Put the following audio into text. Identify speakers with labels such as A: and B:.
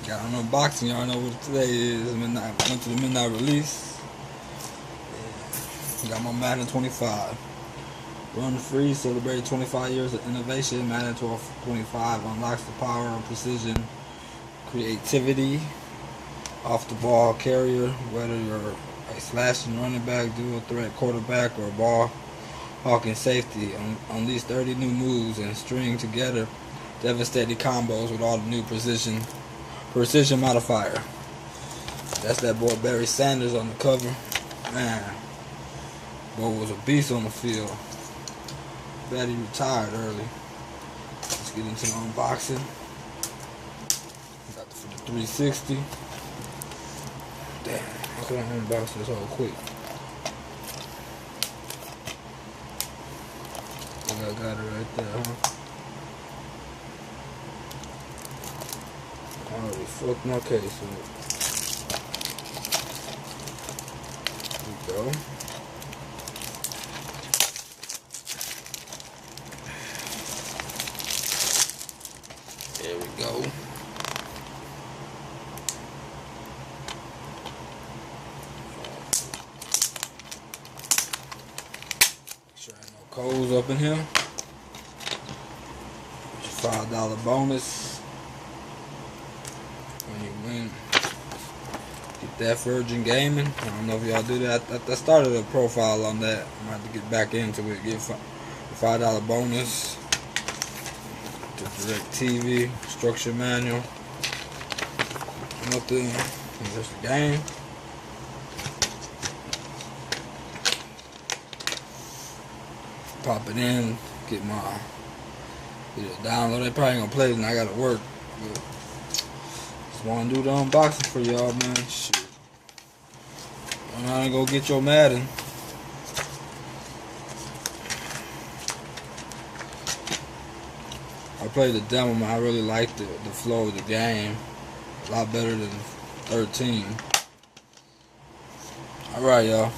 A: Got an unboxing, y'all know what today is. Went to the midnight release. Got my Madden 25. Run free, celebrate 25 years of innovation. Madden 25 unlocks the power of precision, creativity, off the ball carrier, whether you're a slashing running back, dual threat quarterback, or ball hawking safety. Unleash 30 new moves and string together devastating combos with all the new precision modifier. That's that boy Barry Sanders on the cover. Man, boy was a beast on the field. Bet he retired early. Let's get into the unboxing. Got for the 360. Damn, how can I unbox this all quick? I got it right there, huh? I already fucked my case with it. There we go. There we go. Make sure I no codes up in here. $5 bonus when you win. Get that Virgin Gaming. I don't know if y'all do that. I started a profile on that. I'm about to get back into it. Get $5 bonus. The Direct TV instruction manual. Nothing. Just a game. Pop it in. Get my. Get it download. They probably gonna play it and I gotta work. But just wanna do the unboxing for y'all, man. Shit. I'm gonna go get your Madden. I played the demo, man. I really liked the flow of the game. A lot better than 13. Alright, y'all.